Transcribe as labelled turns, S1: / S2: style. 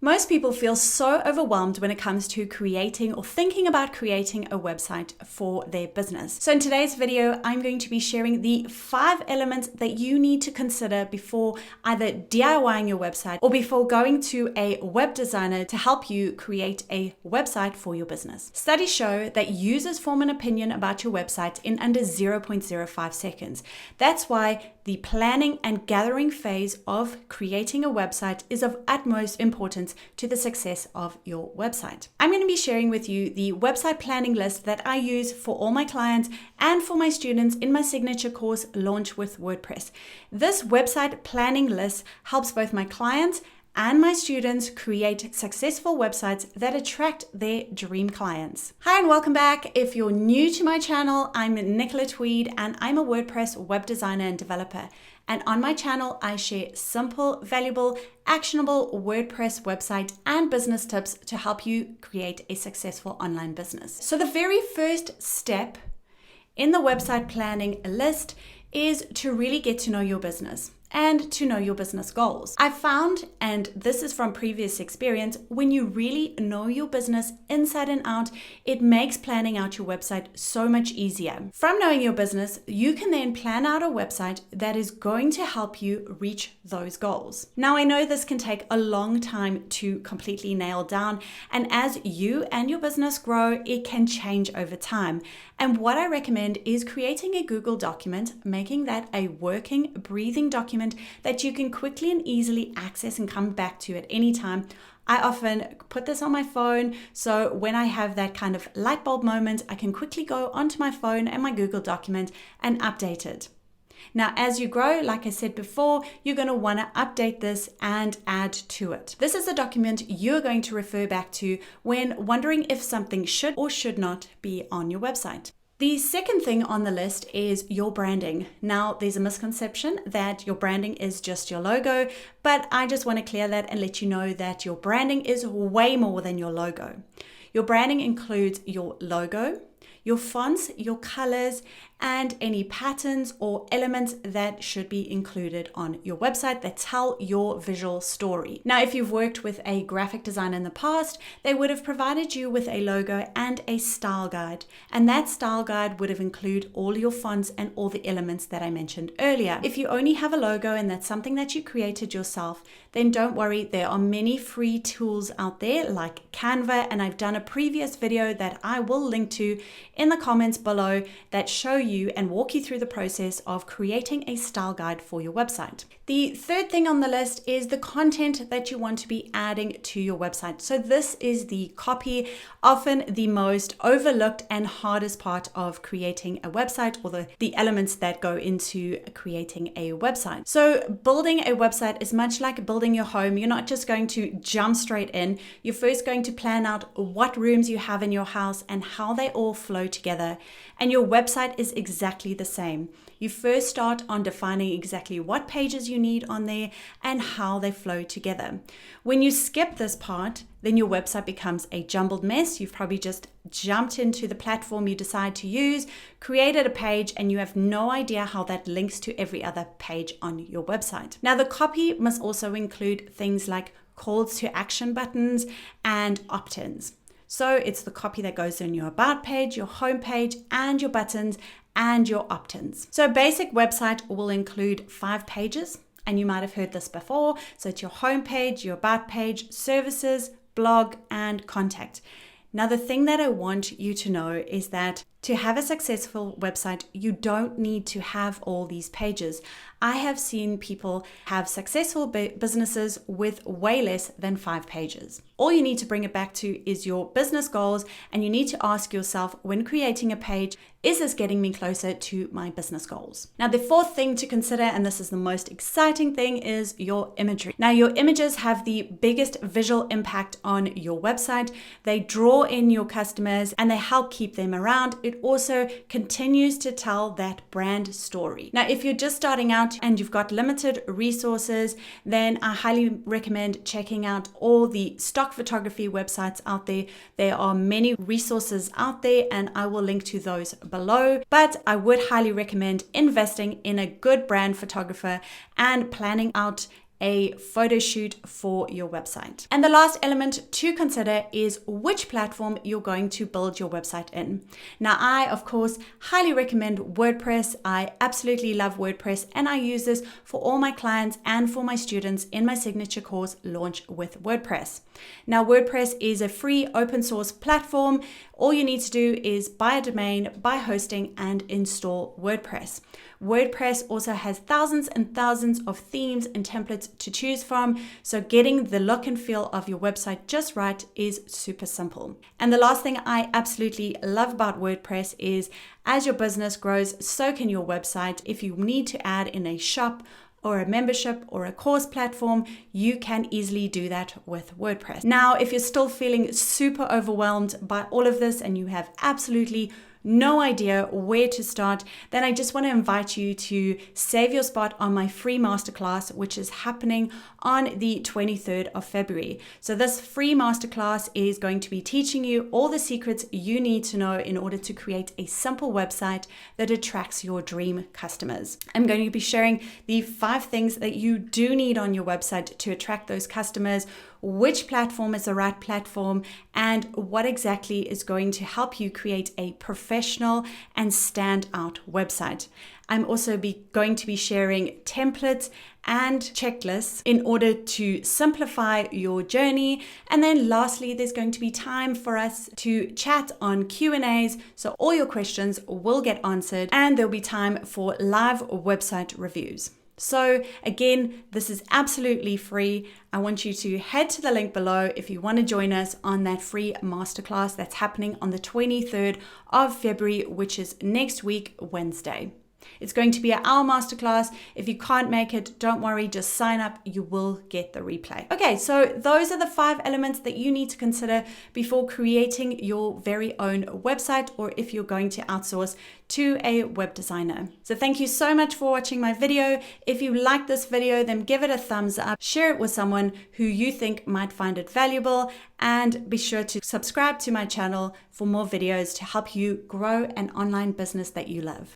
S1: Most people feel so overwhelmed when it comes to creating or thinking about creating a website for their business. So in today's video, I'm going to be sharing the 5 elements that you need to consider before either DIYing your website or before going to a web designer to help you create a website for your business. Studies show that users form an opinion about your website in under 0.05 seconds. That's why the planning and gathering phase of creating a website is of utmost importance to the success of your website. I'm going to be sharing with you the website planning list that I use for all my clients and for my students in my signature course, Launch with WordPress. This website planning list helps both my clients and my students create successful websites that attract their dream clients. Hi and welcome back. If you're new to my channel, I'm Nicola and I'm a WordPress web designer and developer. And on my channel, I share simple, valuable, actionable WordPress website and business tips to help you create a successful online business. So the very first step in the website planning list is to really get to know your business and to know your business goals. I've found, and this is from previous experience, when you really know your business inside and out, it makes planning out your website so much easier. From knowing your business, you can then plan out a website that is going to help you reach those goals. Now, I know this can take a long time to completely nail down, and as you and your business grow, it can change over time. And what I recommend is creating a Google document, making that a working, breathing document that you can quickly and easily access and come back to at any time. I often put this on my phone, so when I have that kind of light bulb moment, I can quickly go onto my phone and my Google document and update it. Now, as you grow, like I said before, you're going to want to update this and add to it. This is a document you're going to refer back to when wondering if something should or should not be on your website. The second thing on the list is your branding. Now, there's a misconception that your branding is just your logo, but I just want to clear that and let you know that your branding is way more than your logo. Your branding includes your logo, your fonts, your colors, and any patterns or elements that should be included on your website that tell your visual story. Now, if you've worked with a graphic designer in the past, they would have provided you with a logo and a style guide. And that style guide would have included all your fonts and all the elements that I mentioned earlier. If you only have a logo and that's something that you created yourself, then don't worry, there are many free tools out there like Canva, and I've done a previous video that I will link to in the comments below that show you and walk you through the process of creating a style guide for your website. The third thing on the list is the content that you want to be adding to your website. So this is the copy, often the most overlooked and hardest part of creating a website, or the elements that go into creating a website. So building a website is much like building your home. You're not just going to jump straight in. You're first going to plan out what rooms you have in your house and how they all flow together. And your website is exactly the same. You first start on defining exactly what pages you need on there and how they flow together. When you skip this part, then your website becomes a jumbled mess. You've probably just jumped into the platform you decide to use, created a page, and you have no idea how that links to every other page on your website. Now, the copy must also include things like calls to action buttons and opt-ins. So it's the copy that goes on your about page, your home page, and your buttons and your opt-ins. So a basic website will include 5 pages, and you might have heard this before. So it's your home page, your about page, services, blog, and contact. Now, the thing that I want you to know is that to have a successful website, you don't need to have all these pages. I have seen people have successful businesses with way less than 5 pages. All you need to bring it back to is your business goals, and you need to ask yourself when creating a page, is this getting me closer to my business goals? Now, the fourth thing to consider, and this is the most exciting thing, is your imagery. Now, your images have the biggest visual impact on your website. They draw in your customers and they help keep them around. It also continues to tell that brand story. Now, if you're just starting out and you've got limited resources, then I highly recommend checking out all the stock photography websites out there. There are many resources out there, and I will link to those below. But I would highly recommend investing in a good brand photographer and planning out a photo shoot for your website. And the last element to consider is which platform you're going to build your website in. Now, I, of course, highly recommend WordPress. I absolutely love WordPress, and I use this for all my clients and for my students in my signature course, Launch with WordPress. Now, WordPress is a free open source platform. All you need to do is buy a domain, buy hosting, and install WordPress. WordPress also has thousands and thousands of themes and templates to choose from, so getting the look and feel of your website just right is super simple. And the last thing I absolutely love about WordPress is as your business grows, so can your website. If you need to add in a shop or a membership or a course platform, you can easily do that with WordPress. Now, if you're still feeling super overwhelmed by all of this and you have absolutely no idea where to start, then I just want to invite you to save your spot on my free masterclass, which is happening on the 23rd of February. So this free masterclass is going to be teaching you all the secrets you need to know in order to create a simple website that attracts your dream customers. I'm going to be sharing the 5 things that you do need on your website to attract those customers, which platform is the right platform, and what exactly is going to help you create a professional and standout website. I'm also going to be sharing templates and checklists in order to simplify your journey. And then lastly, there's going to be time for us to chat on Q&As, so all your questions will get answered, and there'll be time for live website reviews. So again, this is absolutely free. I want you to head to the link below if you want to join us on that free masterclass that's happening on the 23rd of February, which is next week, Wednesday. It's going to be an hour masterclass. If you can't make it, don't worry, just sign up. You will get the replay. Okay, so those are the 5 elements that you need to consider before creating your very own website, or if you're going to outsource to a web designer. So thank you so much for watching my video. If you like this video, then give it a thumbs up, share it with someone who you think might find it valuable, and be sure to subscribe to my channel for more videos to help you grow an online business that you love.